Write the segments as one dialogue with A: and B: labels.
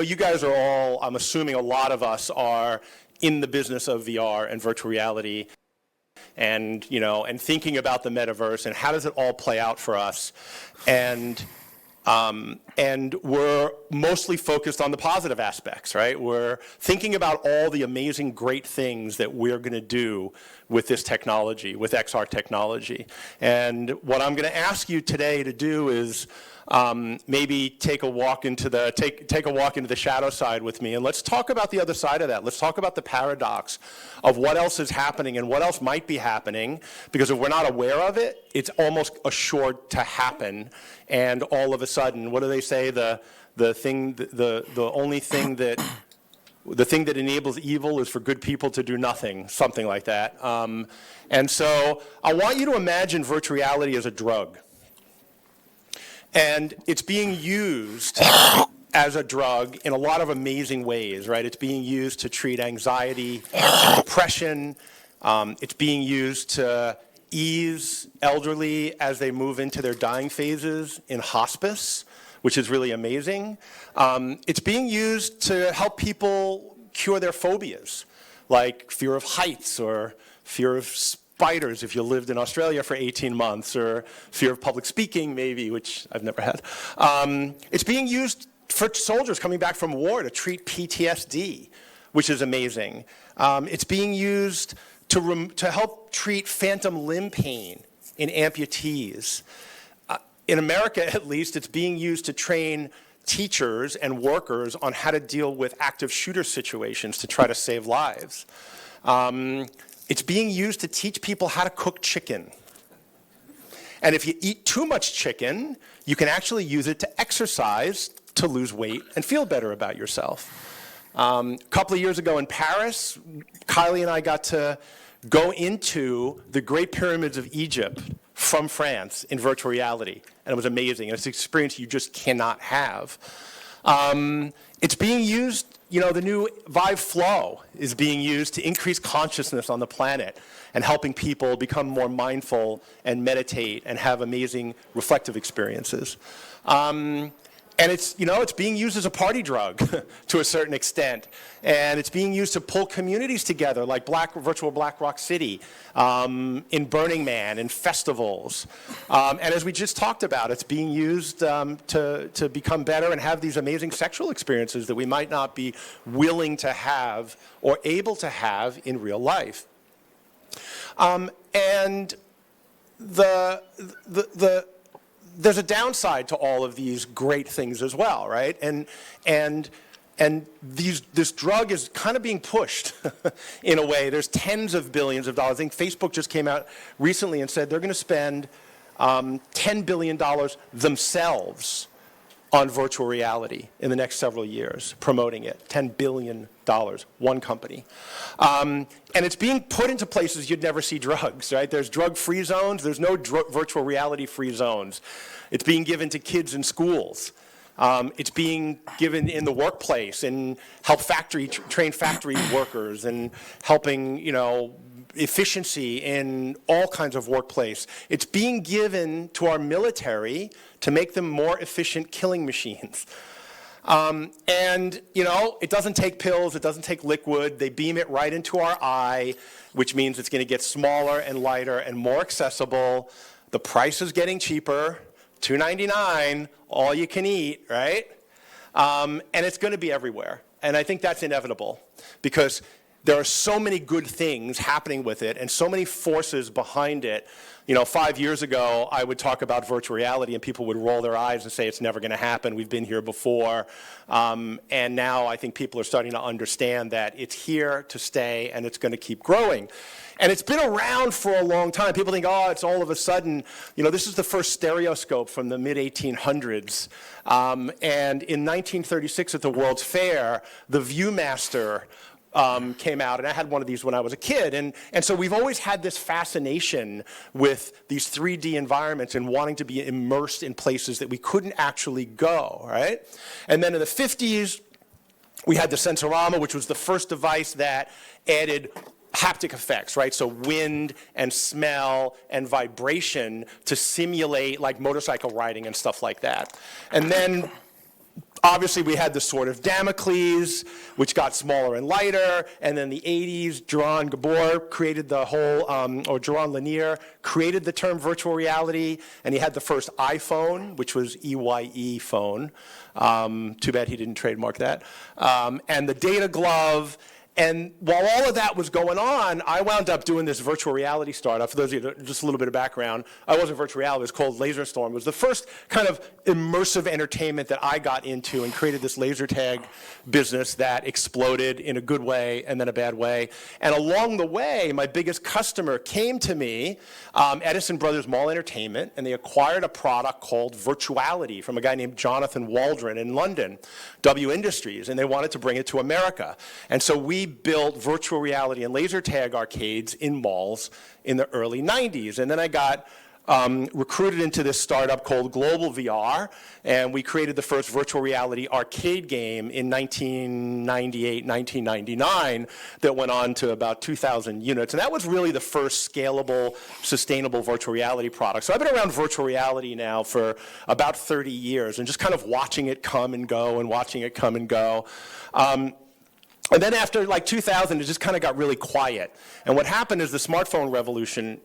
A: you guys are all, I'm assuming a lot of us are in the business of VR and virtual reality and, and thinking about the metaverse and how does it all play out for us. And we're mostly focused on the positive aspects, right? We're thinking about all the amazing, great things that we're going to do with this technology, with XR technology. And what I'm going to ask you today to do is maybe take a walk into the shadow side with me, and let's talk about the other side of that. Let's talk about the paradox of what else is happening and what else might be happening, because if we're not aware of it, it's almost assured to happen. And all of a sudden, what do they say? The thing that enables evil is for good people to do nothing, something like that. And so I want you to imagine virtual reality as a drug. And it's being used as a drug in a lot of amazing ways, right? It's being used to treat anxiety and depression. It's being used to ease elderly as they move into their dying phases in hospice, which is really amazing. It's being used to help people cure their phobias, like fear of heights or fear of spiders if you lived in Australia for 18 months, or fear of public speaking maybe, which I've never had. It's being used for soldiers coming back from war to treat PTSD, which is amazing. It's being used to help treat phantom limb pain in amputees. In America, at least, it's being used to train teachers and workers on how to deal with active shooter situations to try to save lives. It's being used to teach people how to cook chicken. And if you eat too much chicken, you can actually use it to exercise, to lose weight, and feel better about yourself. A couple of years ago in Paris, Kylie and I got to go into the Great Pyramids of Egypt from France in virtual reality. And it was amazing. And it's an experience you just cannot have. It's being used, the new Vive Flow is being used to increase consciousness on the planet and helping people become more mindful and meditate and have amazing reflective experiences. And it's being used as a party drug to a certain extent. And it's being used to pull communities together, like virtual Black Rock City, in Burning Man, in festivals. And as we just talked about, it's being used to become better and have these amazing sexual experiences that we might not be willing to have or able to have in real life. And there's a downside to all of these great things as well, right? And this drug is kind of being pushed in a way. There's tens of billions of dollars. I think Facebook just came out recently and said they're going to spend $10 billion themselves on virtual reality in the next several years, promoting it. $10 billion, one company. And it's being put into places you'd never see drugs, right? There's drug-free zones. There's no virtual reality-free zones. It's being given to kids in schools. It's being given in the workplace and help train factory workers and helping, efficiency in all kinds of workplace. It's being given to our military to make them more efficient killing machines. It doesn't take pills, it doesn't take liquid. They beam it right into our eye, which means it's going to get smaller and lighter and more accessible. The price is getting cheaper, $2.99, all you can eat, right? And it's going to be everywhere. And I think that's inevitable because there are so many good things happening with it and so many forces behind it. 5 years ago, I would talk about virtual reality and people would roll their eyes and say it's never going to happen. We've been here before. And now I think people are starting to understand that it's here to stay and it's going to keep growing. And it's been around for a long time. People think, it's all of a sudden, this is the first stereoscope from the mid-1800s. And in 1936 at the World's Fair, the Viewmaster came out, and I had one of these when I was a kid. And so we've always had this fascination with these 3D environments and wanting to be immersed in places that we couldn't actually go, right? And then in the 50s, we had the Sensorama, which was the first device that added haptic effects, right? So wind and smell and vibration to simulate like motorcycle riding and stuff like that. And then Obviously, we had the Sword of Damocles, which got smaller and lighter, and then the 80s, Jaron Gabor created the whole, or Jaron Lanier created the term virtual reality, and he had the first iPhone, which was EYE phone. Too bad he didn't trademark that. And the data glove. And while all of that was going on, I wound up doing this virtual reality startup. For those of you, just a little bit of background, I wasn't virtual reality, it was called LaserStorm. It was the first kind of immersive entertainment that I got into and created this laser tag business that exploded in a good way and then a bad way. And along the way, my biggest customer came to me, Edison Brothers Mall Entertainment, and they acquired a product called Virtuality from a guy named Jonathan Waldron in London, W Industries, and they wanted to bring it to America. And so we built virtual reality and laser tag arcades in malls in the early 90s. And then I got recruited into this startup called Global VR, and we created the first virtual reality arcade game in 1998, 1999 that went on to about 2,000 units. And that was really the first scalable, sustainable virtual reality product. So I've been around virtual reality now for about 30 years and just kind of watching it come and go and watching it come and go. And then after like 2000, it just kind of got really quiet. And what happened is the smartphone revolution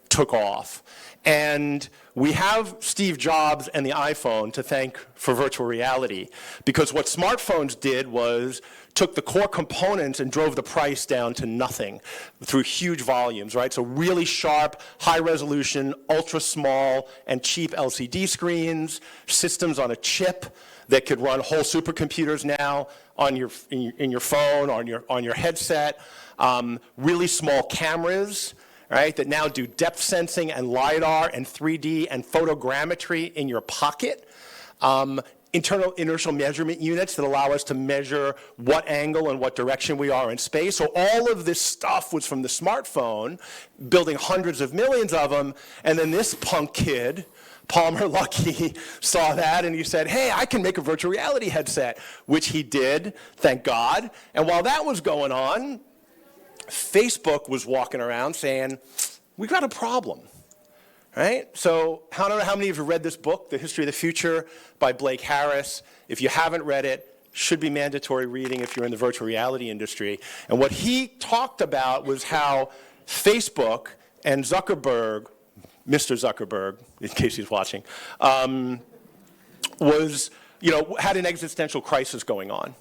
A: took off. And we have Steve Jobs and the iPhone to thank for virtual reality, because what smartphones did was took the core components and drove the price down to nothing through huge volumes, right? So really sharp, high resolution, ultra small, and cheap LCD screens, systems on a chip that could run whole supercomputers now on in your phone, on your headset, really small cameras, right, that now do depth sensing and LiDAR and 3D and photogrammetry in your pocket. Internal inertial measurement units that allow us to measure what angle and what direction we are in space. So all of this stuff was from the smartphone, building hundreds of millions of them, and then this punk kid, Palmer Luckey, saw that and he said, hey, I can make a virtual reality headset, which he did, thank God. And while that was going on, Facebook was walking around saying, we got a problem, right? So I don't know how many of you read this book, The History of the Future by Blake Harris. If you haven't read it, should be mandatory reading if you're in the virtual reality industry. And what he talked about was how Facebook and Zuckerberg, Mr. Zuckerberg, in case he's watching, had an existential crisis going on.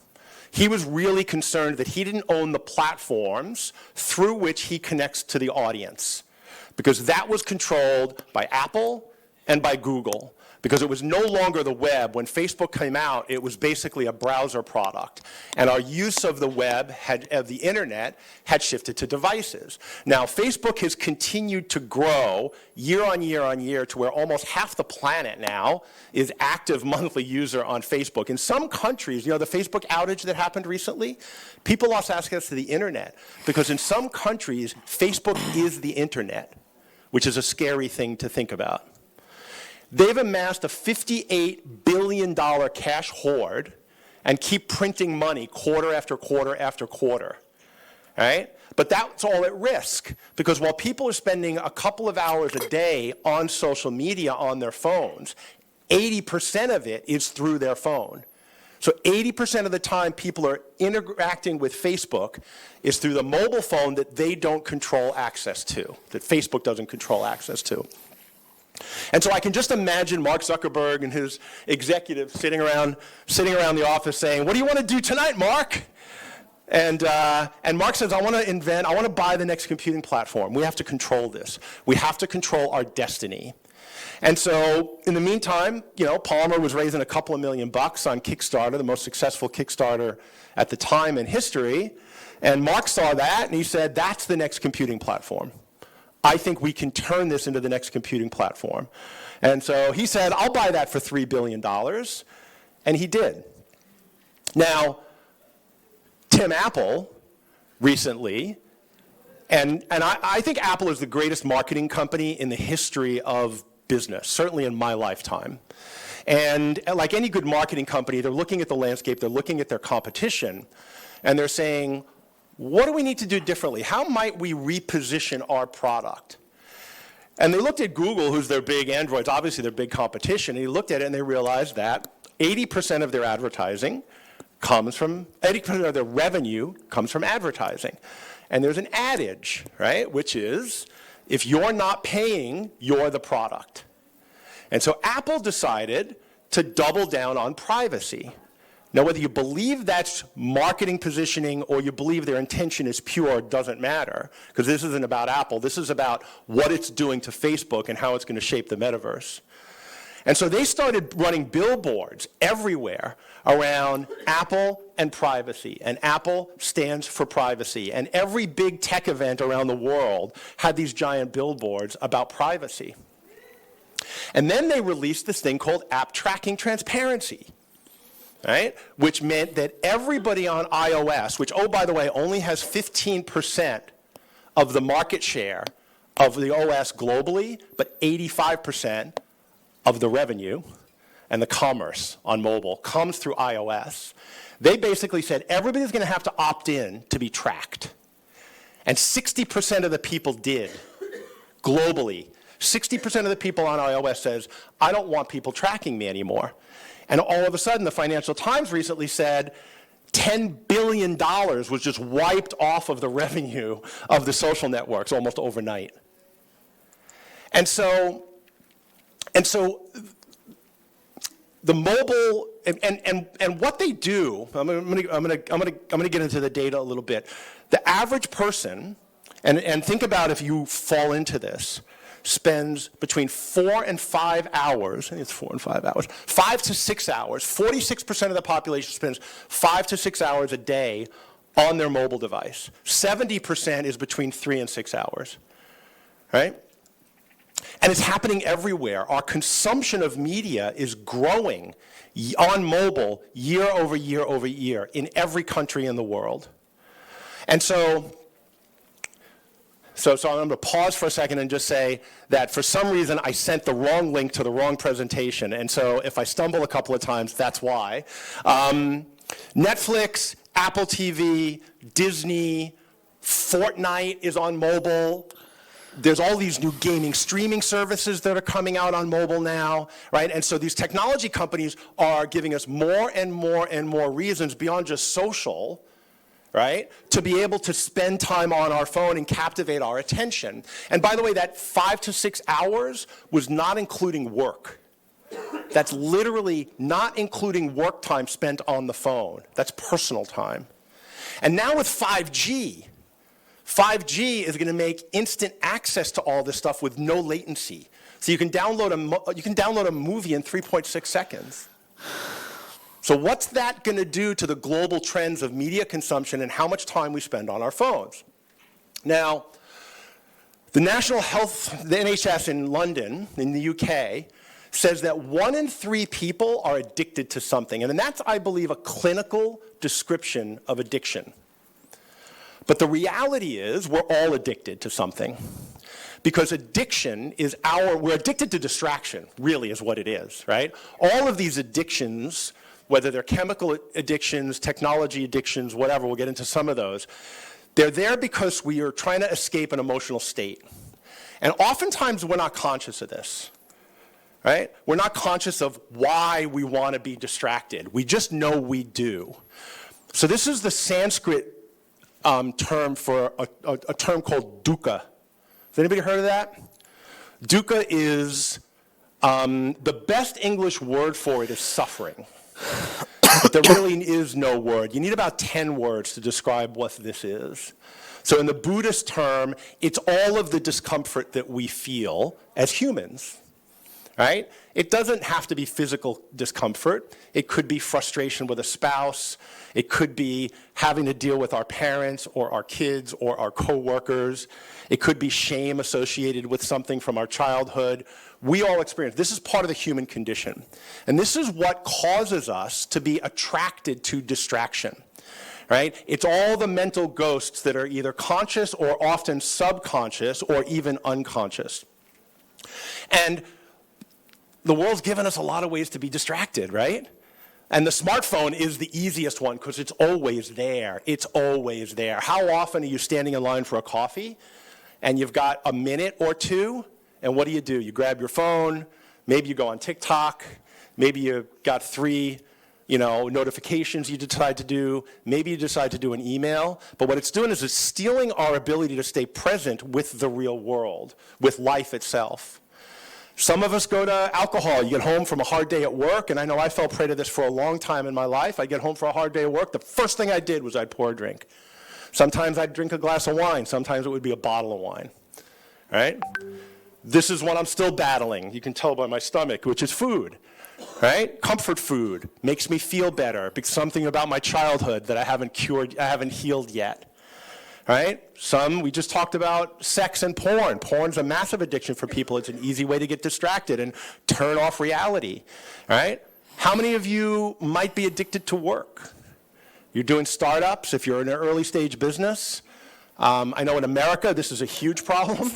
A: He was really concerned that he didn't own the platforms through which he connects to the audience, because that was controlled by Apple and by Google, because it was no longer the web. When Facebook came out, it was basically a browser product, and our use of the web, of the internet, had shifted to devices. Now, Facebook has continued to grow year on year on year to where almost half the planet now is active monthly user on Facebook. In some countries, the Facebook outage that happened recently, people lost access to the internet, because in some countries, Facebook is the internet, which is a scary thing to think about. They've amassed a $58 billion cash hoard and keep printing money quarter after quarter after quarter, right? But that's all at risk, because while people are spending a couple of hours a day on social media on their phones, 80% of it is through their phone. So 80% of the time people are interacting with Facebook is through the mobile phone that they don't control access to, that Facebook doesn't control access to. And so I can just imagine Mark Zuckerberg and his executives sitting around the office saying, what do you want to do tonight, Mark? And Mark says, I want to buy the next computing platform. We have to control this. We have to control our destiny. And so in the meantime, Palmer was raising a couple of $1 million on Kickstarter, the most successful Kickstarter at the time in history. And Mark saw that and he said, that's the next computing platform. I think we can turn this into the next computing platform. And so he said, I'll buy that for $3 billion. And he did. Now, Tim Apple recently, and I think Apple is the greatest marketing company in the history of business, certainly in my lifetime. And like any good marketing company, they're looking at the landscape, they're looking at their competition, and they're saying, what do we need to do differently? How might we reposition our product? And they looked at Google, who's their big Androids, obviously their big competition, and he looked at it and they realized that 80% of their advertising comes from, 80% of their revenue comes from advertising. And there's an adage, right, which is, if you're not paying, you're the product. And so Apple decided to double down on privacy. Now, whether you believe that's marketing positioning or you believe their intention is pure doesn't matter, because this isn't about Apple. This is about what it's doing to Facebook and how it's going to shape the metaverse. And so they started running billboards everywhere around Apple and privacy. And Apple stands for privacy. And every big tech event around the world had these giant billboards about privacy. And then they released this thing called App Tracking Transparency, right? Which meant that everybody on iOS, which, oh, by the way, only has 15% of the market share of the OS globally, but 85% of the revenue and the commerce on mobile comes through iOS. They basically said everybody's going to have to opt in to be tracked. And 60% of the people did, globally. 60% of the people on iOS says, I don't want people tracking me anymore. And all of a sudden, the Financial Times recently said $10 billion was just wiped off of the revenue of the social networks almost overnight. And so the mobile, and what they do, I'm gonna get into the data a little bit. The average person, and think about if you fall into this, spends between 4 and 5 hours, I think it's 4 and 5 hours, 5 to 6 hours, 46% of the population spends 5 to 6 hours a day on their mobile device. 70% is between 3 and 6 hours, right? And it's happening everywhere. Our consumption of media is growing on mobile year over year over year in every country in the world. And so I'm going to pause for a second and just say that for some reason I sent the wrong link to the wrong presentation. And so if I stumble a couple of times, that's why. Netflix, Apple TV, Disney, Fortnite is on mobile. There's all these new gaming streaming services that are coming out on mobile now, right? And so these technology companies are giving us more and more and more reasons beyond just social, right, to be able to spend time on our phone and captivate our attention. And by the way, that 5 to 6 hours was not including work. That's literally not including work time spent on the phone. That's personal time. And now with 5G is going to make instant access to all this stuff with no latency. So you can download a movie in 3.6 seconds. So what's that going to do to the global trends of media consumption and how much time we spend on our phones? Now, the NHS in London, in the UK, says that 1 in 3 people are addicted to something. And that's, I believe, a clinical description of addiction. But the reality is we're all addicted to something. Because addiction is we're addicted to distraction, really is what it is, right? All of these addictions, whether they're chemical addictions, technology addictions, whatever, we'll get into some of those, they're there because we are trying to escape an emotional state. And oftentimes we're not conscious of this, right? We're not conscious of why we want to be distracted. We just know we do. So this is the Sanskrit term for a term called dukkha. Has anybody heard of that? Dukkha is, the best English word for it is suffering. But there really is no word. You need about 10 words to describe what this is. So in the Buddhist term, it's all of the discomfort that we feel as humans, right? It doesn't have to be physical discomfort. It could be frustration with a spouse. It could be having to deal with our parents or our kids or our coworkers. It could be shame associated with something from our childhood. We all experience. This is part of the human condition. And this is what causes us to be attracted to distraction, right? It's all the mental ghosts that are either conscious or often subconscious or even unconscious. And the world's given us a lot of ways to be distracted, right? And the smartphone is the easiest one because it's always there. It's always there. How often are you standing in line for a coffee and you've got a minute or two, and what do? You grab your phone, maybe you go on TikTok, Maybe you got 3 notifications you decide to do. Maybe you decide to do an email. But what it's doing is it's stealing our ability to stay present with the real world, with life itself. Some of us go to alcohol. You get home from a hard day at work, and I know I fell prey to this for a long time in my life. I'd get home for a hard day at work. The first thing I did was I'd pour a drink. Sometimes I'd drink a glass of wine. Sometimes it would be a bottle of wine, right? This is what I'm still battling. You can tell by my stomach, which is food. Right? Comfort food makes me feel better. Something about my childhood that I haven't healed yet. Right? We just talked about sex and porn. Porn's a massive addiction for people. It's an easy way to get distracted and turn off reality. Right? How many of you might be addicted to work? You're doing startups, if you're in an early stage business. I know in America, this is a huge problem,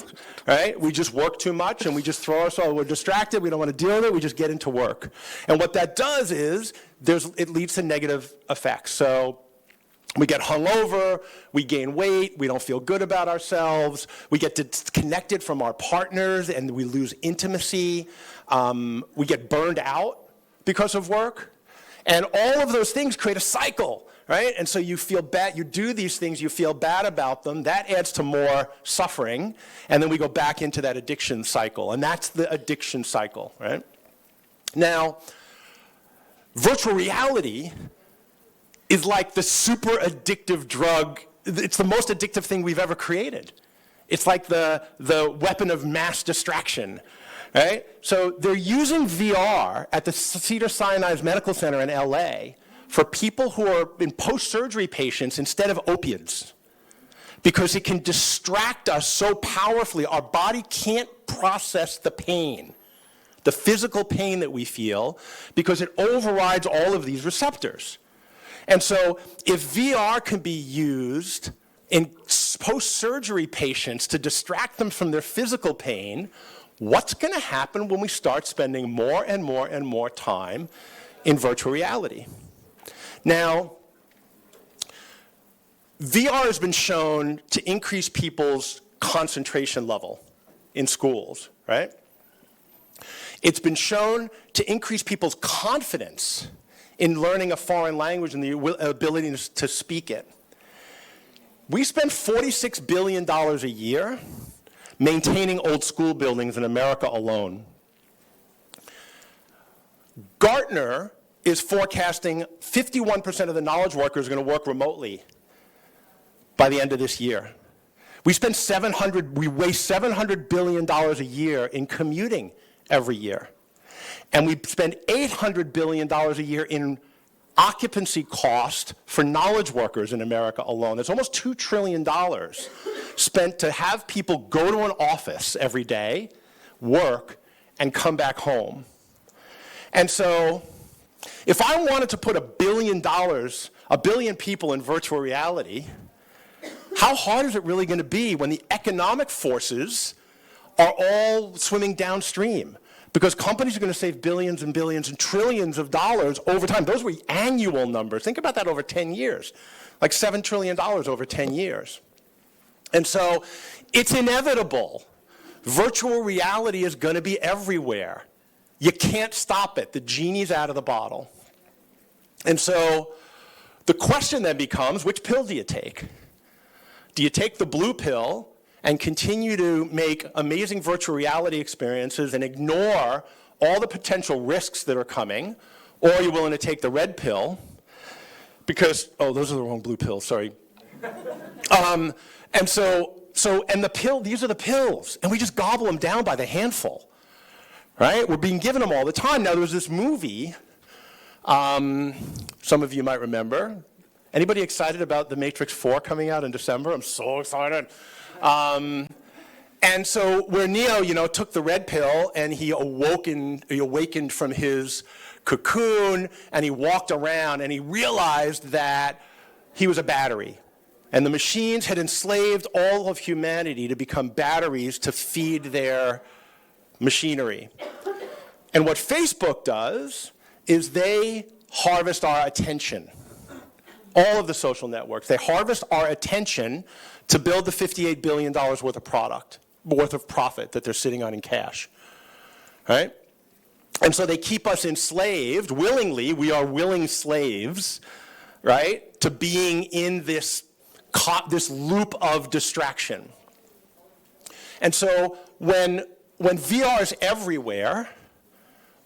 A: right? We just work too much and we just throw ourselves, we're distracted, we don't want to deal with it, we just get into work. And what that does is, it leads to negative effects. So we get hungover, we gain weight, we don't feel good about ourselves, we get disconnected from our partners and we lose intimacy, we get burned out because of work. And all of those things create a cycle. Right? And so you feel bad, you do these things, you feel bad about them, that adds to more suffering, and then we go back into that addiction cycle, and that's the addiction cycle, right? Now, virtual reality is like the super addictive drug. It's the most addictive thing we've ever created. It's like the weapon of mass distraction, right? So they're using VR at the Cedars-Sinai Medical Center in LA for people who are in post-surgery patients instead of opiates, because it can distract us so powerfully. Our body can't process the pain, the physical pain that we feel, because it overrides all of these receptors. And so if VR can be used in post-surgery patients to distract them from their physical pain, what's going to happen when we start spending more and more and more time in virtual reality? Now, VR has been shown to increase people's concentration level in schools, right? It's been shown to increase people's confidence in learning a foreign language and the ability to speak it. We spend $46 billion a year maintaining old school buildings in America alone. Gartner is forecasting 51% of the knowledge workers are going to work remotely by the end of this year. We waste $700 billion a year in commuting every year. And we spend $800 billion a year in occupancy cost for knowledge workers in America alone. It's almost $2 trillion spent to have people go to an office every day, work, and come back home. And so, if I wanted to put $1 billion people in virtual reality, how hard is it really going to be when the economic forces are all swimming downstream? Because companies are going to save billions and billions and trillions of dollars over time. Those were annual numbers. Think about that over 10 years, like $7 trillion over 10 years. And so it's inevitable. Virtual reality is going to be everywhere. You can't stop it. The genie's out of the bottle. And so the question then becomes, which pill do you take? Do you take the blue pill and continue to make amazing virtual reality experiences and ignore all the potential risks that are coming? Or are you willing to take the red pill? Because, oh, those are the wrong blue pills, sorry. And the pill, these are the pills, and we just gobble them down by the handful. Right? We're being given them all the time. Now, there was this movie, some of you might remember. Anybody excited about The Matrix 4 coming out in December? I'm so excited. And so where Neo, took the red pill and he awakened from his cocoon and he walked around and he realized that he was a battery. And the machines had enslaved all of humanity to become batteries to feed their machinery. And what Facebook does is they harvest our attention. All of the social networks, they harvest our attention to build the $58 billion worth of profit that they're sitting on in cash, right? And so they keep us enslaved willingly. We are willing slaves, right, to being in this loop of distraction. And so when VR is everywhere,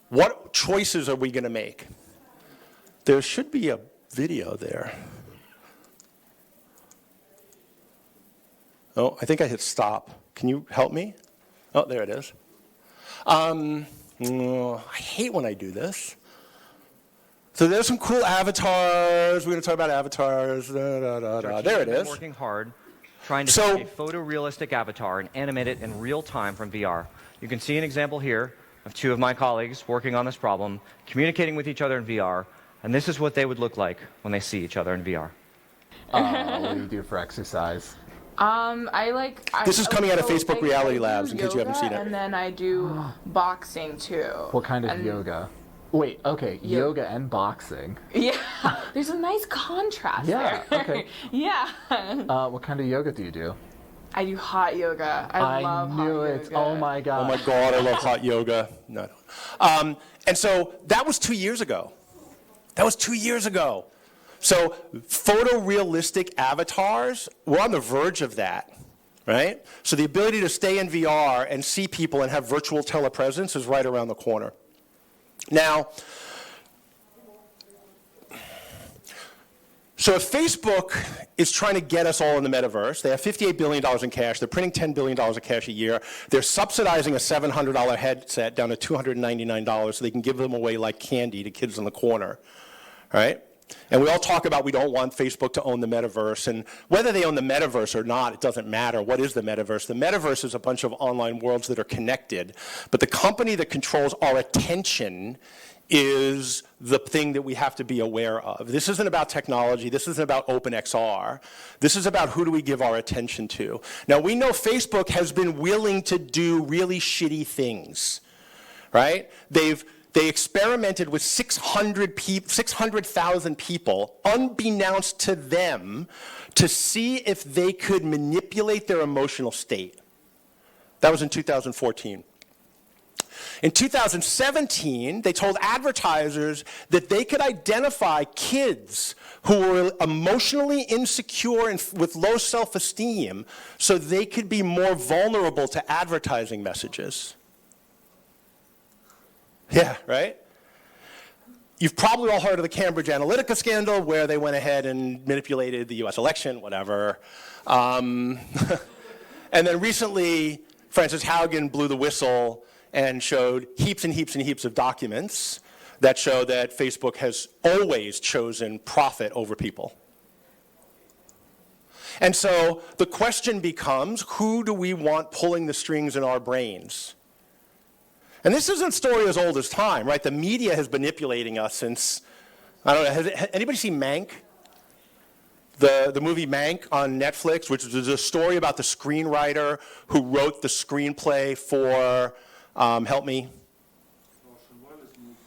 A: what choices are we going to make? There should be a video there. Oh, I think I hit stop. Can you help me? Oh, there it is. I hate when I do this. So there's some cool avatars. We're going to talk about avatars. There it is.
B: Working hard, trying to make a photorealistic avatar and animate it in real time from VR. You can see an example here of two of my colleagues working on this problem, communicating with each other in VR, and this is what they would look like when they see each other in VR.
C: What do you do for exercise?
A: This is coming out of Facebook Reality Labs, in case you haven't seen it.
D: And then I do boxing too.
C: What kind of yoga? Wait, okay, yoga and boxing.
D: Yeah, there's a nice contrast
C: there.
D: Okay. Yeah.
C: What kind of yoga do you do?
D: I do hot yoga. I love hot yoga. I knew it.
C: Oh my god.
A: Oh my god, I love hot yoga. No. And so that was 2 years ago. So photorealistic avatars, we're on the verge of that, right? So the ability to stay in VR and see people and have virtual telepresence is right around the corner. Now, so if Facebook is trying to get us all in the metaverse, they have $58 billion in cash, they're printing $10 billion of cash a year, they're subsidizing a $700 headset down to $299 so they can give them away like candy to kids on the corner, right? And we all talk about we don't want Facebook to own the metaverse, and whether they own the metaverse or not, it doesn't matter. What is the metaverse? The metaverse is a bunch of online worlds that are connected, but the company that controls our attention is the thing that we have to be aware of. This isn't about technology. This isn't about OpenXR. This is about who do we give our attention to. Now, we know Facebook has been willing to do really shitty things, right? They experimented with 600,000 people, unbeknownst to them, to see if they could manipulate their emotional state. That was in 2014. In 2017, they told advertisers that they could identify kids who were emotionally insecure and with low self-esteem so they could be more vulnerable to advertising messages. Yeah, right? You've probably all heard of the Cambridge Analytica scandal where they went ahead and manipulated the US election, whatever. And then recently, Frances Haugen blew the whistle and showed heaps and heaps and heaps of documents that show that Facebook has always chosen profit over people. And so the question becomes, who do we want pulling the strings in our brains? And this isn't a story as old as time, right? The media has been manipulating us since, I don't know, has anybody seen Mank? The movie Mank on Netflix, which is a story about the screenwriter who wrote the screenplay for, help me?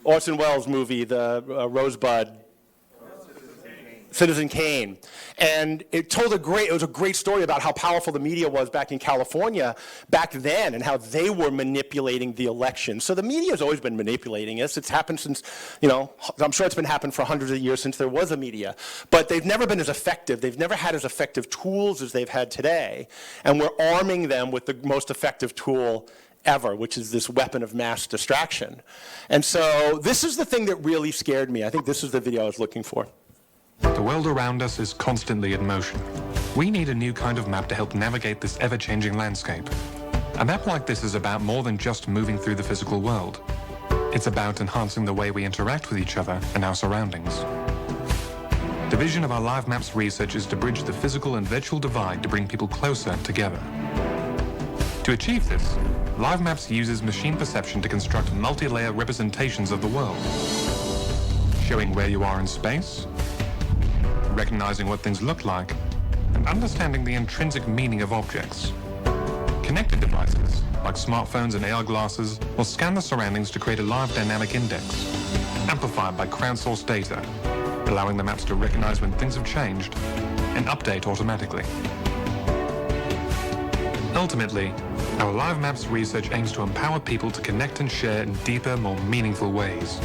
A: Orson Welles' movie, the Rosebud. Citizen Kane. And it was a great story about how powerful the media was back in California back then and how they were manipulating the election. So the media has always been manipulating us. It's happened since, I'm sure it's been happening for hundreds of years since there was a media. But they've never been as effective. They've never had as effective tools as they've had today. And we're arming them with the most effective tool ever, which is this weapon of mass distraction. And so this is the thing that really scared me. I think this is the video I was looking for.
E: The world around us is constantly in motion. We need a new kind of map to help navigate this ever-changing landscape. A map like this is about more than just moving through the physical world. It's about enhancing the way we interact with each other and our surroundings. The vision of our Live Maps research is to bridge the physical and virtual divide to bring people closer together. To achieve this, Live Maps uses machine perception to construct multi-layer representations of the world, showing where you are in space, recognizing what things look like, and understanding the intrinsic meaning of objects. Connected devices, like smartphones and AR glasses, will scan the surroundings to create a live dynamic index, amplified by crowdsourced data, allowing the maps to recognize when things have changed and update automatically. Ultimately, our Live Maps research aims to empower people to connect and share in deeper, more meaningful ways.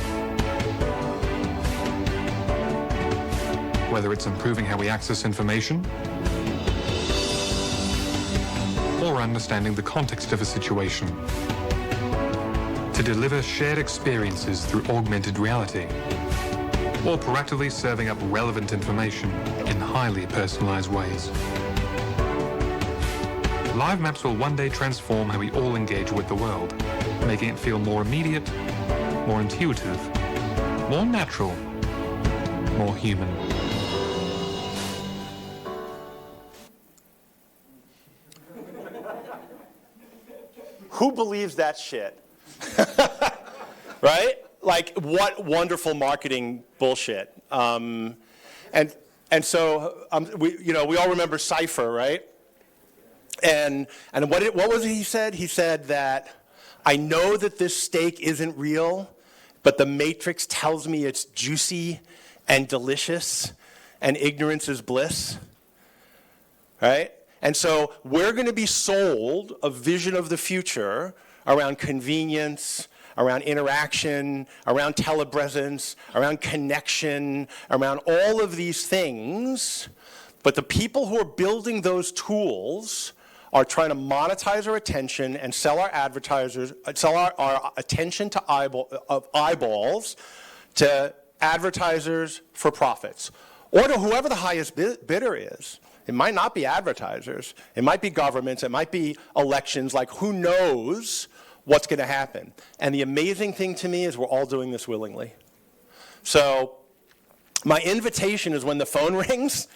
E: Whether it's improving how we access information, or understanding the context of a situation, to deliver shared experiences through augmented reality, or proactively serving up relevant information in highly personalized ways. Live Maps will one day transform how we all engage with the world, making it feel more immediate, more intuitive, more natural, more human.
A: Who believes that shit? Right? Like, what wonderful marketing bullshit. And so we all remember Cypher, right? And what was it he said? He said that, I know that this steak isn't real, but the Matrix tells me it's juicy and delicious, and ignorance is bliss. Right? And so we're going to be sold a vision of the future around convenience, around interaction, around telepresence, around connection, around all of these things. But the people who are building those tools are trying to monetize our attention and sell our advertisers, sell our attention to eyeballs to advertisers for profits, or to whoever the highest bidder is. It might not be advertisers. It might be governments. It might be elections. Like, who knows what's going to happen? And the amazing thing to me is we're all doing this willingly. So my invitation is, when the phone rings,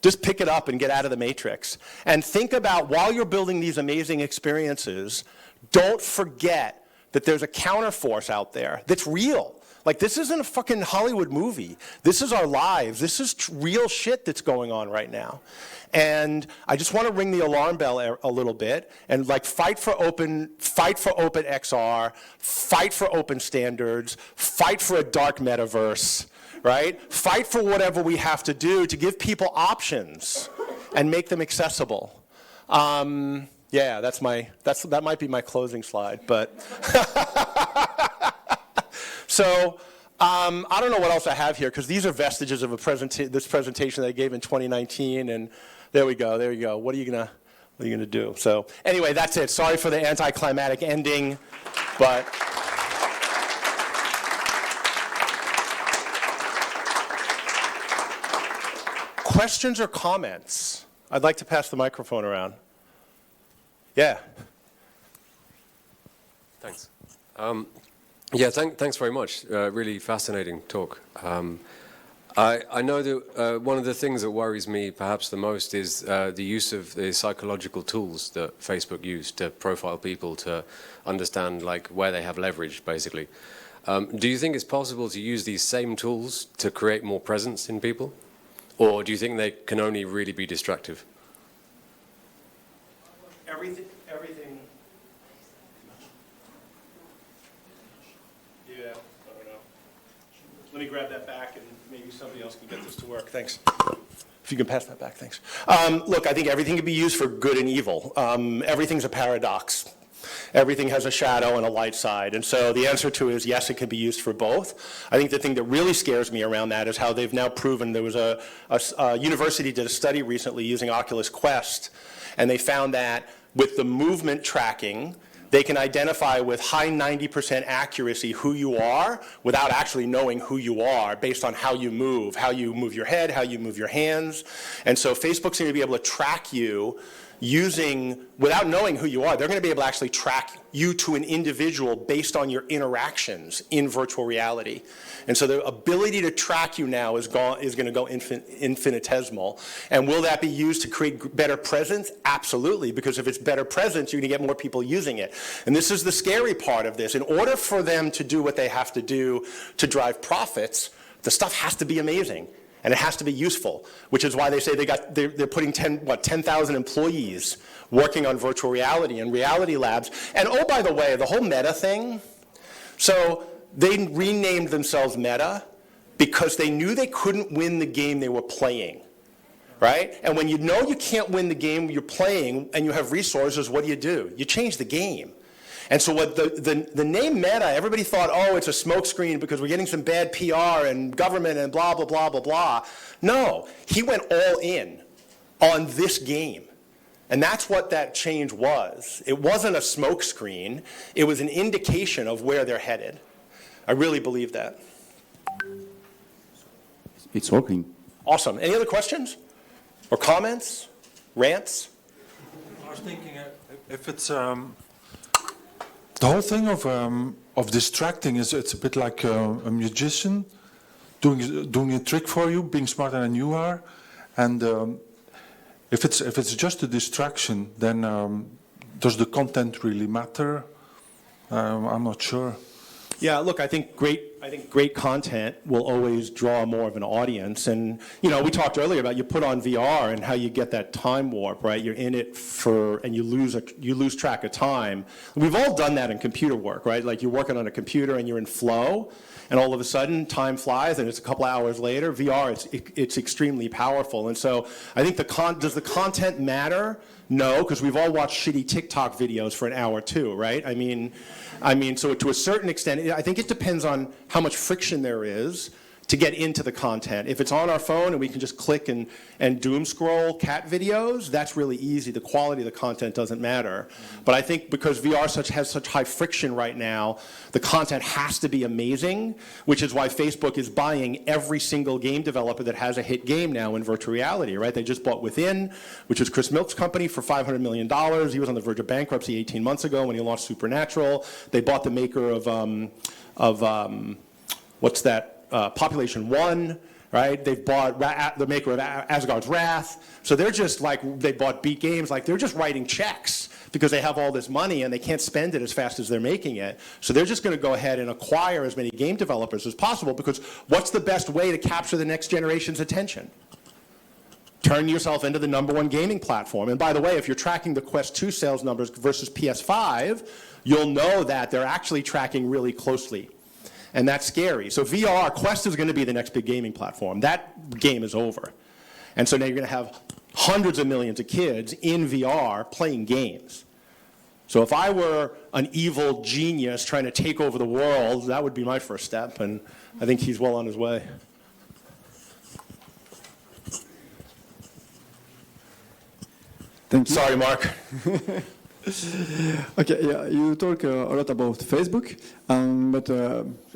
A: just pick it up and get out of the matrix. And think about, while you're building these amazing experiences, don't forget that there's a counterforce out there that's real. Like, this isn't a fucking Hollywood movie. This is our lives. This is real shit that's going on right now. And I just want to ring the alarm bell a little bit and, like, fight for open XR, fight for open standards, fight for a dark metaverse, right? Fight for whatever we have to do to give people options and make them accessible. Yeah, that might be my closing slide, but. So I don't know what else I have here, because these are vestiges of this presentation that I gave in 2019, and there we go. What are you gonna do? So anyway, that's it. Sorry for the anticlimactic ending, but questions or comments? I'd like to pass the microphone around. Yeah.
F: Thanks. Yeah, thanks very much. Really fascinating talk. I know that one of the things that worries me perhaps the most is the use of the psychological tools that Facebook used to profile people, to understand, like, where they have leverage, basically. Do you think it's possible to use these same tools to create more presence in people? Or do you think they can only really be destructive?
A: Everything. Yeah, I don't know. Let me grab that back, and maybe somebody else can get this to work. Thanks. If you can pass that back, thanks. Look, I think everything can be used for good and evil. Everything's a paradox. Everything has a shadow and a light side. And so the answer to it is yes, it can be used for both. I think the thing that really scares me around that is how they've now proven. There was a university did a study recently using Oculus Quest, and they found that with the movement tracking, they can identify with high 90% accuracy who you are without actually knowing who you are, based on how you move your head, how you move your hands. And so Facebook's going to be able to track you without knowing who you are. They're going to be able to actually track you to an individual based on your interactions in virtual reality. And so the ability to track you now is going to go infinitesimal. And will that be used to create better presence? Absolutely, because if it's better presence, you're going to get more people using it. And this is the scary part of this. In order for them to do what they have to do to drive profits, the stuff has to be amazing. And it has to be useful, which is why they say they're putting 10,000 employees working on virtual reality and reality labs. And oh, by the way, the whole Meta thing, so they renamed themselves Meta because they knew they couldn't win the game they were playing. right? And when you know you can't win the game you're playing and you have resources, what do? You change the game. And so what the name Meta, everybody thought, oh, it's a smokescreen because we're getting some bad PR and government and blah, blah, blah, blah, blah. No, he went all in on this game. And that's what that change was. It wasn't a smokescreen. It was an indication of where they're headed. I really believe that.
G: It's working.
A: Awesome. Any other questions or comments, rants?
H: I was thinking if it's the whole thing of distracting is it's a bit like a magician doing a trick for you, being smarter than you are, and if it's just a distraction, then does the content really matter? I'm not sure.
A: Yeah, look, I think great content will always draw more of an audience. And, you know, we talked earlier about you put on VR and how you get that time warp, right? You're in it and you lose track of time. We've all done that in computer work, right? Like you're working on a computer and you're in flow, and all of a sudden time flies and it's a couple hours later. VR, it's extremely powerful. And so I think does the content matter? No, because we've all watched shitty TikTok videos for an hour too, right? I mean, so to a certain extent, I think it depends on how much friction there is to get into the content. If it's on our phone and we can just click and doom scroll cat videos, that's really easy. The quality of the content doesn't matter. But I think because VR has such high friction right now, the content has to be amazing, which is why Facebook is buying every single game developer that has a hit game now in virtual reality, right? They just bought Within, which is Chris Milk's company, for $500 million. He was on the verge of bankruptcy 18 months ago when he launched Supernatural. They bought the maker of what's that? Population 1, right? They've bought the maker of Asgard's Wrath. So they're just like, they bought Beat Games, like they're just writing checks because they have all this money and they can't spend it as fast as they're making it. So they're just going to go ahead and acquire as many game developers as possible, because what's the best way to capture the next generation's attention? Turn yourself into the #1 gaming platform. And by the way, if you're tracking the Quest 2 sales numbers versus PS5, you'll know that they're actually tracking really closely. And that's scary. So VR, Quest is going to be the next big gaming platform. That game is over. And so now you're going to have hundreds of millions of kids in VR playing games. So if I were an evil genius trying to take over the world, that would be my first step. And I think he's well on his way.
G: Thank you.
A: Sorry, Mark.
G: Okay, yeah, you talk a lot about Facebook, but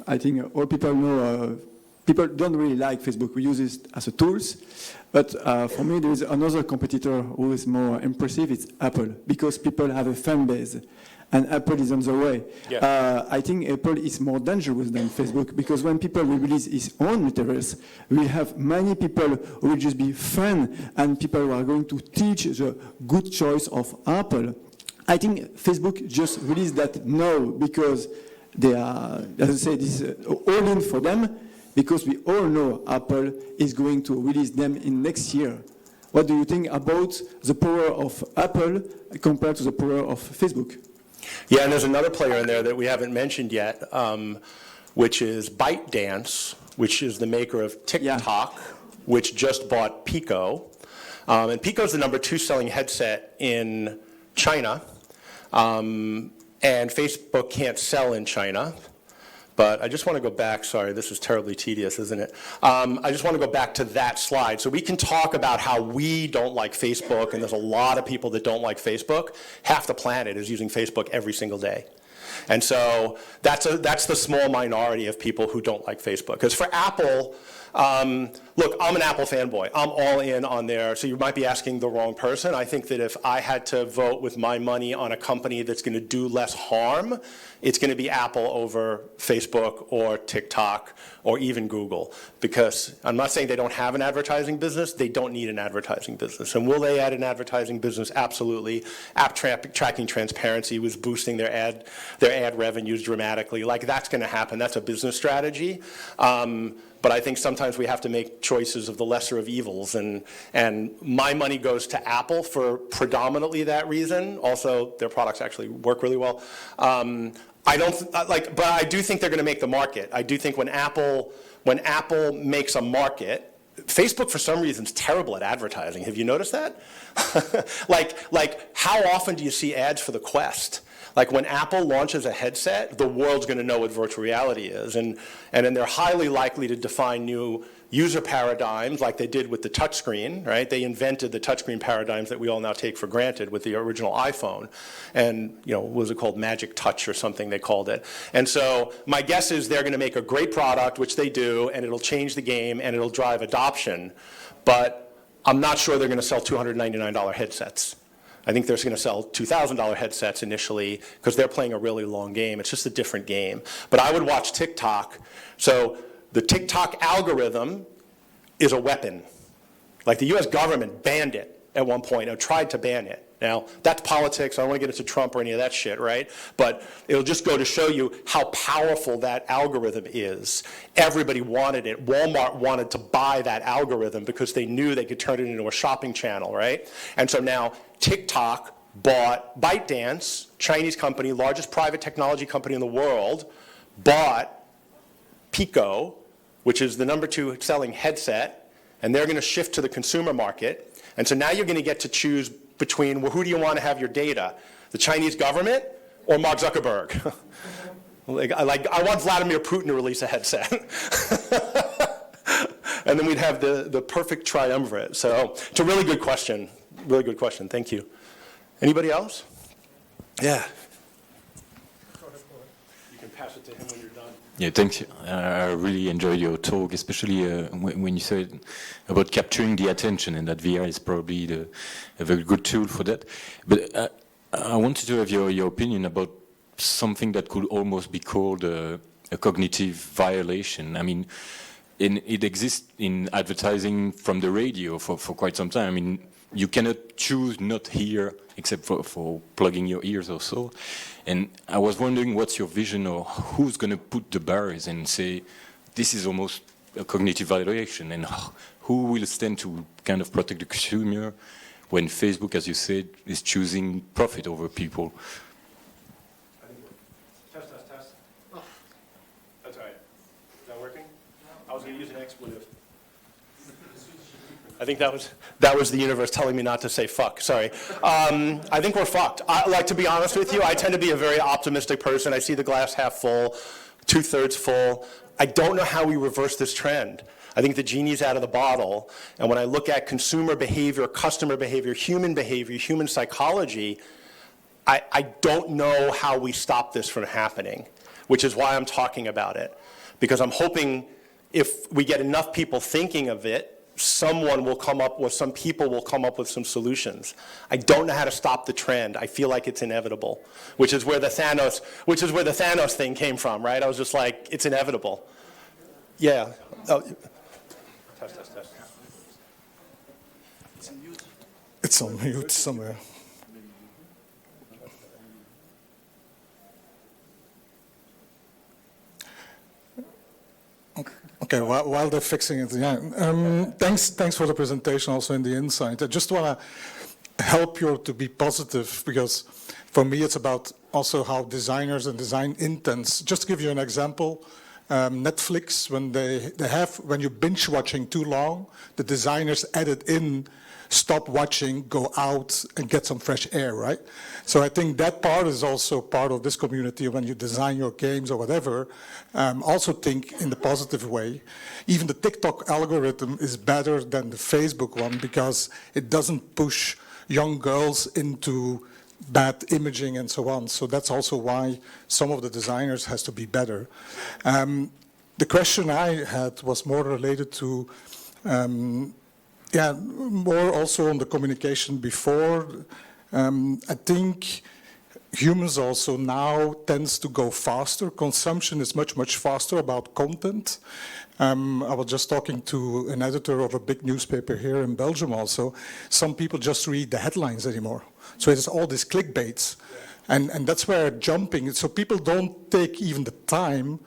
G: I think all people know people don't really like Facebook. We use it as a tools, but for me there is another competitor who is more impressive. It's Apple, because people have a fan base, and Apple is on the way. Yeah. I think Apple is more dangerous than Facebook, because when people will release its own metaverse, we have many people who will just be fan, and people who are going to teach the good choice of Apple. I think Facebook just released that now because they are, as I say, this is all in for them, because we all know Apple is going to release them in next year. What do you think about the power of Apple compared to the power of Facebook?
A: Yeah, and there's another player in there that we haven't mentioned yet, which is ByteDance, which is the maker of TikTok, which just bought Pico. And Pico's the #2 selling headset in China. And Facebook can't sell in China. But I just want to go back. Sorry, this is terribly tedious, isn't it? I just want to go back to that slide. So we can talk about how we don't like Facebook, and there's a lot of people that don't like Facebook. Half the planet is using Facebook every single day. And so that's the small minority of people who don't like Facebook. Because for Apple, look, I'm an Apple fanboy. I'm all in on there. So you might be asking the wrong person. I think that if I had to vote with my money on a company that's going to do less harm, it's going to be Apple over Facebook or TikTok or even Google. Because I'm not saying they don't have an advertising business. They don't need an advertising business. And will they add an advertising business? Absolutely. App tracking transparency was boosting their ad revenues dramatically. Like, that's going to happen. That's a business strategy. But I think sometimes we have to make choices of the lesser of evils, and my money goes to Apple for predominantly that reason. Also, their products actually work really well. But I do think they're going to make the market. I do think when Apple makes a market, Facebook, for some reason, is terrible at advertising. Have you noticed that? like, how often do you see ads for the Quest? Like, when Apple launches a headset, the world's going to know what virtual reality is. And then they're highly likely to define new user paradigms like they did with the touchscreen, right? They invented the touchscreen paradigms that we all now take for granted with the original iPhone. And, what was it called? Magic Touch or something they called it. And so my guess is they're going to make a great product, which they do, and it'll change the game and it'll drive adoption. But I'm not sure they're going to sell $299 headsets. I think they're going to sell $2,000 headsets initially because they're playing a really long game. It's just a different game. But I would watch TikTok. So the TikTok algorithm is a weapon. Like, the US government banned it at one point, or tried to ban it. Now, that's politics. I don't want to get into Trump or any of that shit, right? But it'll just go to show you how powerful that algorithm is. Everybody wanted it. Walmart wanted to buy that algorithm because they knew they could turn it into a shopping channel, right? And so now TikTok bought ByteDance, Chinese company, largest private technology company in the world, bought Pico, which is the number 2 selling headset, and they're going to shift to the consumer market. And so now you're going to get to choose between, well, who do you want to have your data? The Chinese government or Mark Zuckerberg? I want Vladimir Putin to release a headset. And then we'd have the perfect triumvirate. So it's a really good question. Really good question. Thank you. Anybody else? Yeah. You can pass it to him when you're done.
I: Yeah, thanks. I really enjoyed your talk, especially when you said about capturing the attention, and that VR is probably a very good tool for that. But I wanted to have your opinion about something that could almost be called a cognitive violation. I mean, it exists in advertising from the radio for quite some time. I mean, you cannot choose not hear except for plugging your ears or so. And I was wondering what's your vision, or who's going to put the barriers and say this is almost a cognitive violation, and who will stand to kind of protect the consumer when Facebook, as you said, is choosing profit over people?
A: Test. Oh. That's all right. Is that working? I was going to use an expletive. I think that was the universe telling me not to say fuck. Sorry. I think we're fucked. To be honest with you, I tend to be a very optimistic person. I see the glass half full, 2/3 full. I don't know how we reverse this trend. I think the genie's out of the bottle. And when I look at consumer behavior, customer behavior, human psychology, I don't know how we stop this from happening, which is why I'm talking about it. Because I'm hoping if we get enough people thinking of it, some people will come up with some solutions. I don't know how to stop the trend. I feel like it's inevitable, which is where the Thanos thing came from, right? I was just like, it's inevitable. Yeah. Oh. Test.
J: It's on mute somewhere. Okay, while they're fixing it, yeah. Thanks for the presentation, also in the insight. I just want to help you to be positive, because for me it's about also how designers and design intents. Just to give you an example, Netflix, when you binge watching too long, the designers added in stop watching, go out and get some fresh air, right? So I think that part is also part of this community. When you design your games or whatever, also think in the positive way. Even the TikTok algorithm is better than the Facebook one because it doesn't push young girls into bad imaging and so on. So that's also why some of the designers has to be better. The question I had was more related to more also on the communication before. I think humans also now tends to go faster. Consumption is much faster about content. I was just talking to an editor of a big newspaper here in Belgium also. Some people just read the headlines anymore. So it's all these clickbaits. And that's where jumping, so people don't take even the time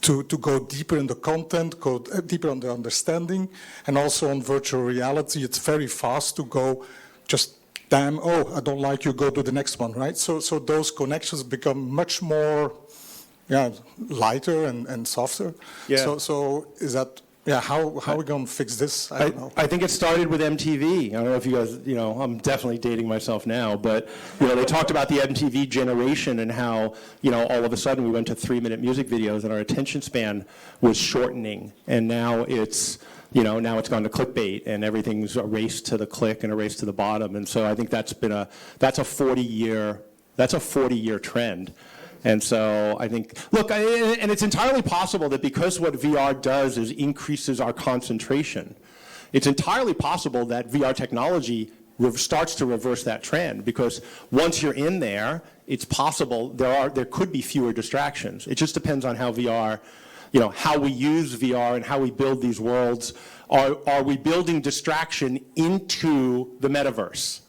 J: to go deeper in the content, go deeper on the understanding, and also on virtual reality, it's very fast to go just, damn, oh, I don't like you, go to the next one, right? So those connections become much more lighter and softer.
A: Yeah.
J: So is that Yeah, how are we going to fix this? I don't know.
A: I think it started with MTV. I don't know if you guys, I'm definitely dating myself now, but, they talked about the MTV generation and how, all of a sudden we went to 3-minute music videos and our attention span was shortening. And now it's, now it's gone to clickbait and everything's a race to the click and a race to the bottom. And so I think that's a 40-year trend. And so I think, look, and it's entirely possible that because what VR does is increases our concentration, it's entirely possible that VR technology starts to reverse that trend, because once you're in there, it's possible there could be fewer distractions. It just depends on how VR, how we use VR and how we build these worlds. Are we building distraction into the metaverse?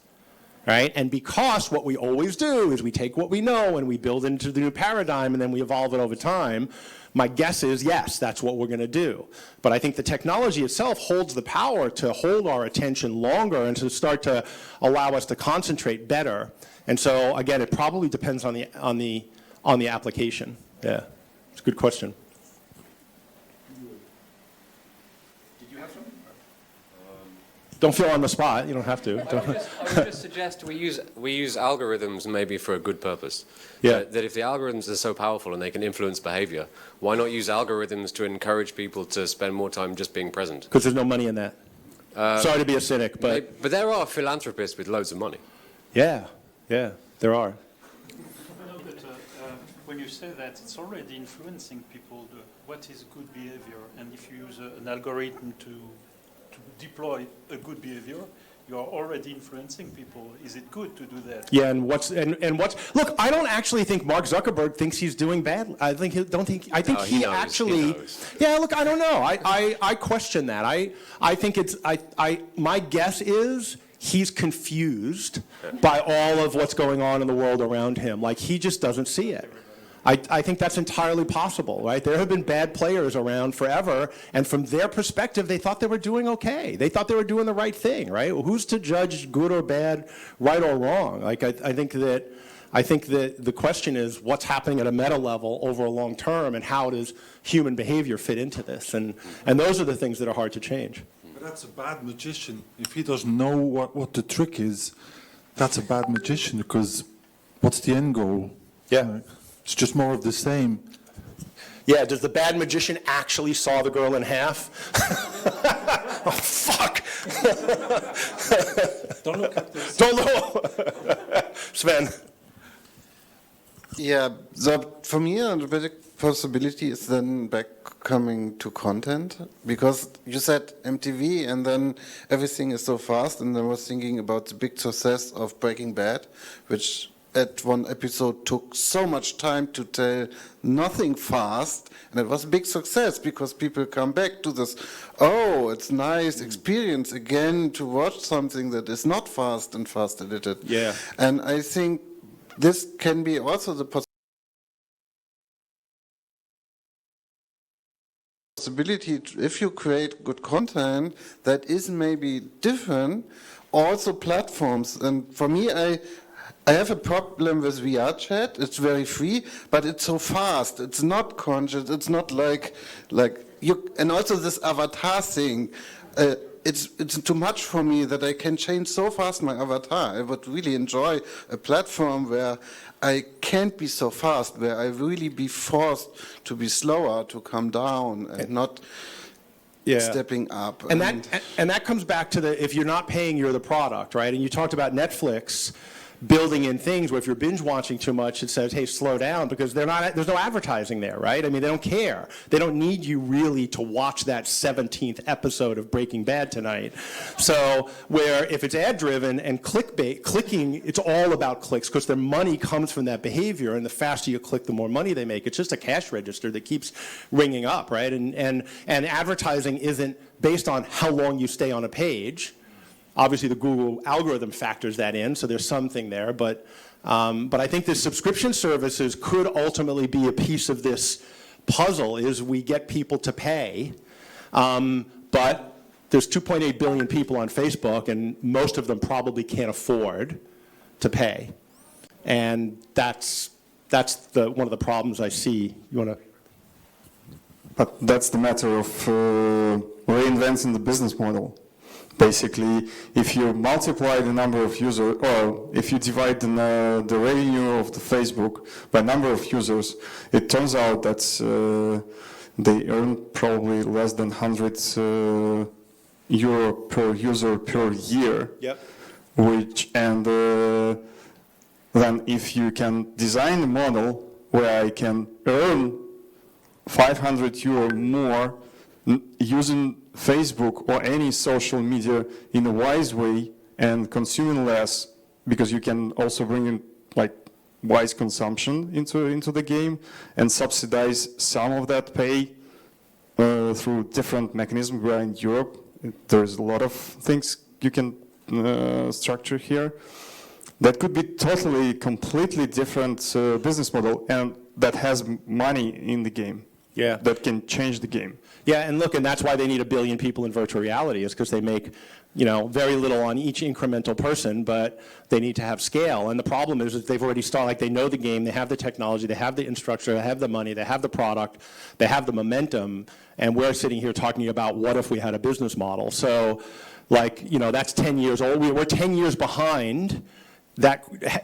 A: Right? And because what we always do is we take what we know and we build into the new paradigm and then we evolve it over time, my guess is, yes, that's what we're going to do. But I think the technology itself holds the power to hold our attention longer and to start to allow us to concentrate better. And so, again, it probably depends on the application. Yeah, it's a good question. Don't feel on the spot. You don't have to.
F: I would just suggest we use algorithms maybe for a good purpose.
A: Yeah.
F: That if the algorithms are so powerful and they can influence behavior, why not use algorithms to encourage people to spend more time just being present?
A: Because there's no money in that. Sorry to be a cynic, but
F: there are philanthropists with loads of money.
A: Yeah, there are.
K: When you say that, it's already influencing people what is good behavior, and if you use an algorithm to deploy a good behavior, you are already influencing people. Is it good to do that?
A: Yeah, and what's look, I don't actually think Mark Zuckerberg thinks he's doing bad. I think he knows. Yeah, look, I don't know. I question that. I think it's my guess is he's confused by all of what's going on in the world around him. Like, he just doesn't see it. I think that's entirely possible, right? There have been bad players around forever, and from their perspective, they thought they were doing okay. They thought they were doing the right thing, right? Well, who's to judge good or bad, right or wrong? Like, I think that the question is what's happening at a meta level over a long term, and how does human behavior fit into this? And those are the things that are hard to change.
H: But that's a bad magician. If he doesn't know what the trick is, that's a bad magician, because what's the end goal?
A: Yeah.
H: It's just more of the same.
A: Yeah, does the bad magician actually saw the girl in half? Oh, fuck.
K: Don't look at this.
A: Don't look. Sven.
L: Yeah, so for me, a big possibility is then back coming to content, because you said MTV and then everything is so fast, and I was thinking about the big success of Breaking Bad, which at one episode took so much time to tell nothing fast, and it was a big success because people come back to this, oh, it's nice experience again to watch something that is not fast and fast edited.
A: Yeah.
L: And I think this can be also the possibility if you create good content that is maybe different, also platforms. And for me, I have a problem with VR chat. It's very free, but it's so fast. It's not conscious. It's not like you. And also this avatar thing. It's too much for me that I can change so fast my avatar. I would really enjoy a platform where I can't be so fast, where I really be forced to be slower, to come down, and not stepping up.
A: And that comes back to if you're not paying, you're the product, right? And you talked about Netflix building in things where if you're binge watching too much, it says, hey, slow down, because there's no advertising there, right? I mean, they don't care. They don't need you really to watch that 17th episode of Breaking Bad tonight. So where if it's ad-driven and clicking, it's all about clicks, because their money comes from that behavior, and the faster you click, the more money they make. It's just a cash register that keeps ringing up, right? And advertising isn't based on how long you stay on a page. Obviously, the Google algorithm factors that in, so there's something there. But I think the subscription services could ultimately be a piece of this puzzle, is we get people to pay. But there's 2.8 billion people on Facebook, and most of them probably can't afford to pay. And that's one of the problems I see. You want to?
G: But that's the matter of reinventing the business model. Basically, if you multiply the number of users, or if you divide the revenue of the Facebook by number of users, it turns out that they earn probably less than 100 euro per user per year.
A: Yep.
G: Then if you can design a model where I can earn 500 euro more using Facebook or any social media in a wise way and consuming less, because you can also bring in like wise consumption into the game and subsidize some of that pay through different mechanisms. Where in Europe there's a lot of things you can structure here. That could be totally, completely different business model, and that has money in the game.
A: Yeah.
G: That can change the game.
A: Yeah, and look, and that's why they need 1 billion people in virtual reality, is because they make, very little on each incremental person, but they need to have scale. And the problem is that they've already started, like they know the game, they have the technology, they have the infrastructure, they have the money, they have the product, they have the momentum, and we're sitting here talking about what if we had a business model. So, that's 10 years old. We're 10 years behind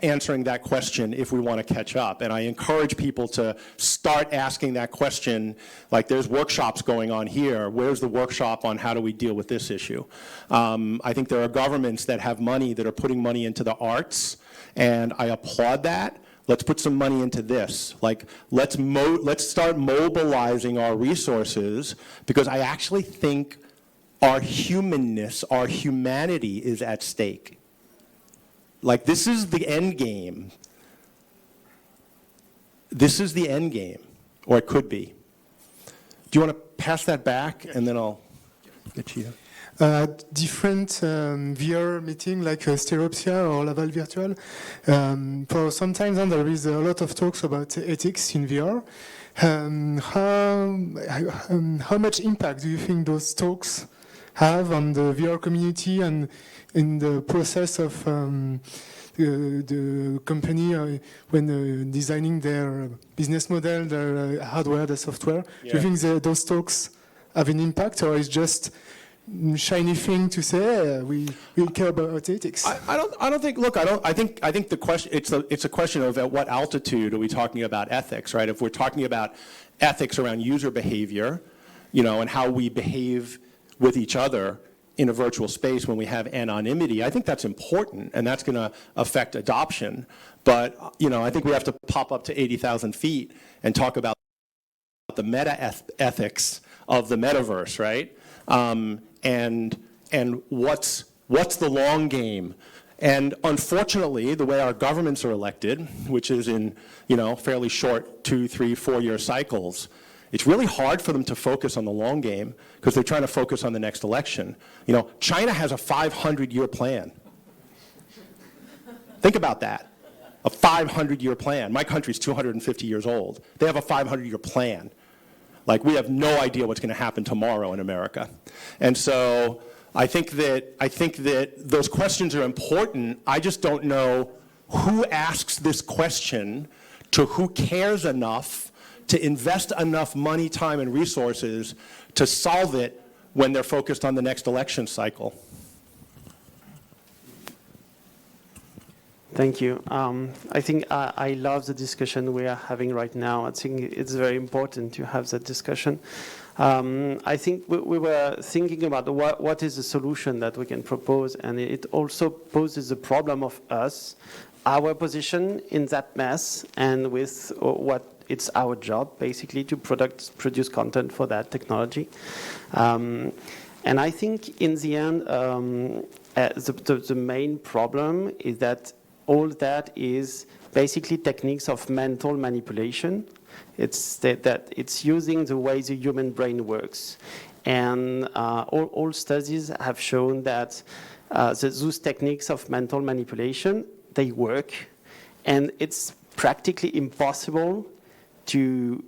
A: answering that question if we want to catch up. And I encourage people to start asking that question. Like, there's workshops going on here. Where's the workshop on how do we deal with this issue? I think there are governments that have money that are putting money into the arts, and I applaud that. Let's put some money into this. Let's start mobilizing our resources, because I actually think our humanness, our humanity is at stake. This is the end game. This is the end game, or it could be. Do you want to pass that back, and then I'll get you.
M: Different VR meeting like Stereopsia or Laval Virtual. For sometimes there is a lot of talks about ethics in VR. How much impact do you think those talks have on the VR community and in the process of the company when designing their business model, their hardware, their software? Yeah. Do you think those talks have an impact, or is just shiny thing to say we care about ethics?
A: I don't think. Look, I think the question, it's a question of at what altitude are we talking about ethics, right? If we're talking about ethics around user behavior, and how we behave with each other in a virtual space when we have anonymity, I think that's important, and that's going to affect adoption. But I think we have to pop up to 80,000 feet and talk about the meta ethics of the metaverse, right? And what's the long game? And unfortunately, the way our governments are elected, which is in fairly short 2, 3, 4 year cycles, it's really hard for them to focus on the long game because they're trying to focus on the next election. China has a 500-year plan. Think about that. A 500-year plan. My country's 250 years old. They have a 500-year plan. We have no idea what's going to happen tomorrow in America. And so I think that those questions are important. I just don't know who asks this question to who cares enough to invest enough money, time, and resources to solve it when they're focused on the next election cycle.
N: Thank you. I think I love the discussion we are having right now. I think it's very important to have that discussion. I think we were thinking about what is the solution that we can propose, and it also poses the problem of our position in that mess, and with what it's our job, basically, to produce content for that technology. And I think in the end, the main problem is that all that is basically techniques of mental manipulation. It's that it's using the way the human brain works. And all studies have shown that those techniques of mental manipulation, they work. And it's practically impossible to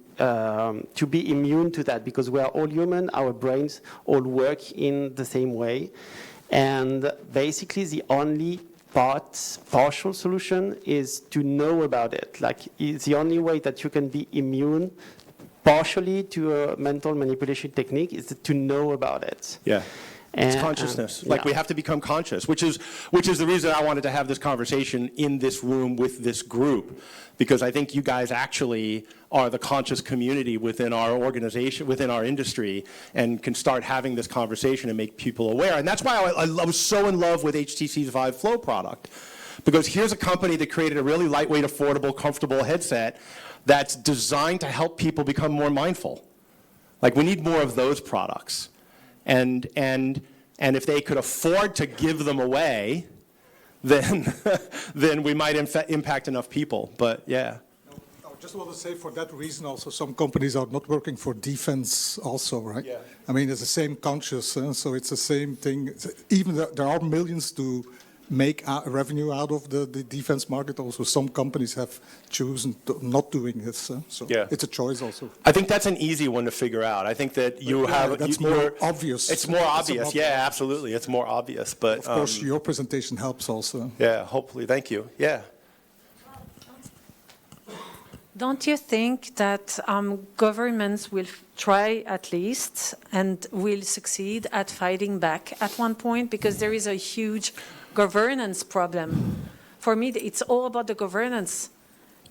N: be immune to that, because we are all human, our brains all work in the same way. And basically the only partial solution is to know about it. The only way that you can be immune partially to a mental manipulation technique is to know about it.
A: Yeah. It's consciousness. Like we have to become conscious, which is the reason I wanted to have this conversation in this room with this group, because I think you guys actually are the conscious community within our organization, within our industry, and can start having this conversation and make people aware. And that's why I was so in love with HTC's Vive Flow product, because here's a company that created a really lightweight, affordable, comfortable headset that's designed to help people become more mindful. Like, we need more of those products. And if they could afford to give them away, then then we might impact enough people. But yeah.
J: I just want to say, for that reason also, some companies are not working for defense also, right? Yeah. I mean, it's the same conscious, so it's the same thing. Even there are millions to make revenue out of the defense market. Also, some companies have chosen not doing this, so yeah. It's a choice also.
A: I think that's an easy one to figure out. I think that
J: that's more obvious.
A: It's more obvious. Yeah, absolutely. It's more obvious. But
J: of course, your presentation helps also.
A: Yeah, hopefully. Thank you. Yeah.
O: Don't you think that governments will try at least and will succeed at fighting back at one point? Because there is a huge governance problem. For me, it's all about the governance.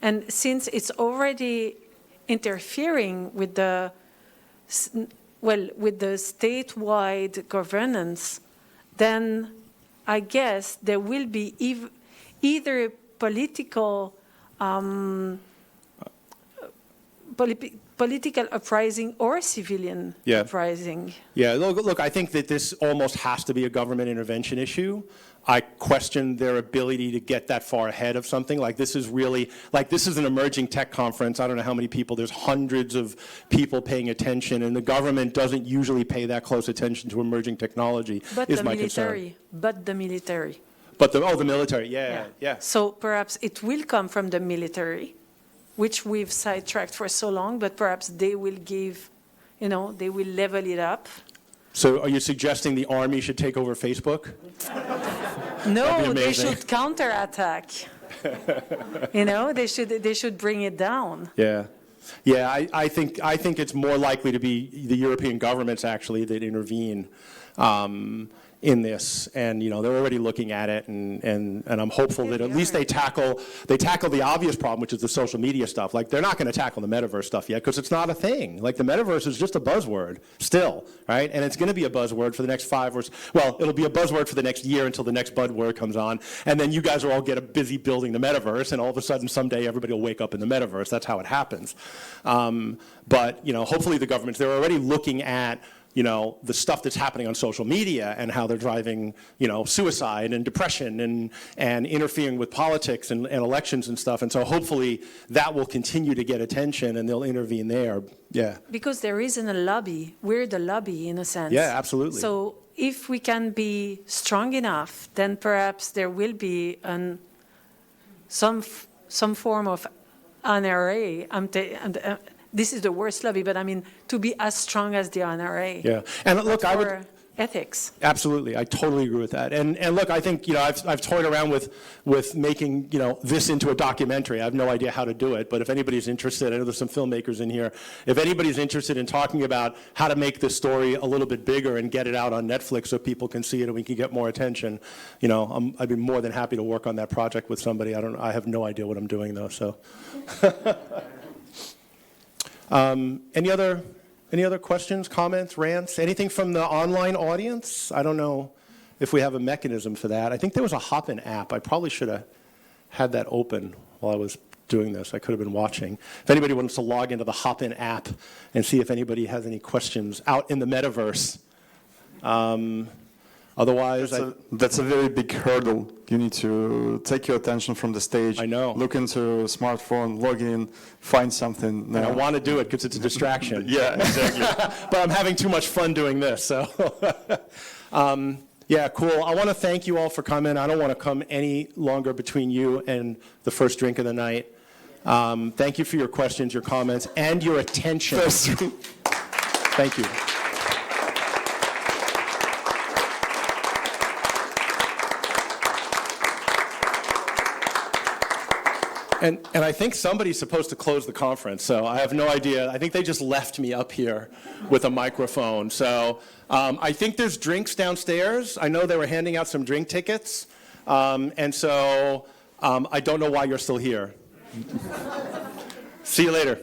O: And since it's already interfering with the, with the statewide governance, then I guess there will be either political political uprising or civilian uprising.
A: Yeah, look, I think that this almost has to be a government intervention issue. I question their ability to get that far ahead of something. Like, this is really, like, this is an emerging tech conference. I don't know how many people, there's hundreds of people paying attention, and the government doesn't usually pay that close attention to emerging technology, is my concern.
O: But the military.
A: But the military, yeah.
O: So perhaps it will come from the military, which we've sidetracked for so long, but perhaps they will give, they will level it up.
A: So are you suggesting the army should take over Facebook?
O: No, they should counterattack. They should bring it down.
A: Yeah. I think it's more likely to be the European governments actually that intervene in this, and they're already looking at it, and I'm hopeful that at least they tackle the obvious problem, which is the social media stuff. Like, they're not going to tackle the metaverse stuff yet because it's not a thing. Like, the metaverse is just a buzzword still, right? And it's going to be a buzzword for the next it'll be a buzzword for the next year until the next buzzword comes on, and then you guys will all get busy building the metaverse, and all of a sudden someday everybody will wake up in the metaverse. That's how it happens. But hopefully the governments, they're already looking at the stuff that's happening on social media and how they're driving, suicide and depression and interfering with politics and elections and stuff. And so hopefully that will continue to get attention and they'll intervene there. Yeah.
O: Because there isn't a lobby. We're the lobby in a sense.
A: Yeah, absolutely.
O: So if we can be strong enough, then perhaps there will be some form of NRA. This is the worst lobby, but I mean, to be as strong as the NRA.
A: Yeah, and look, I would
O: ethics.
A: Absolutely, I totally agree with that. And look, I think I've toyed around with making this into a documentary. I have no idea how to do it, but if anybody's interested, I know there's some filmmakers in here. If anybody's interested in talking about how to make this story a little bit bigger and get it out on Netflix so people can see it and we can get more attention, I'd be more than happy to work on that project with somebody. I have no idea what I'm doing though. So. Any other questions, comments, rants? Anything from the online audience? I don't know if we have a mechanism for that. I think there was a Hopin app. I probably should have had that open while I was doing this. I could have been watching. If anybody wants to log into the Hopin app and see if anybody has any questions out in the metaverse. Otherwise,
P: that's a very big hurdle. You need to take your attention from the stage.
A: I know.
P: Look into a smartphone, log in, find something.
A: And I want to do it because it's a distraction.
P: Yeah, exactly.
A: But I'm having too much fun doing this. So, yeah, cool. I want to thank you all for coming. I don't want to come any longer between you and the first drink of the night. Thank you for your questions, your comments, and your attention. Thank you. And I think somebody's supposed to close the conference, so I have no idea. I think they just left me up here with a microphone. So I think there's drinks downstairs. I know they were handing out some drink tickets. And so I don't know why you're still here. See you later.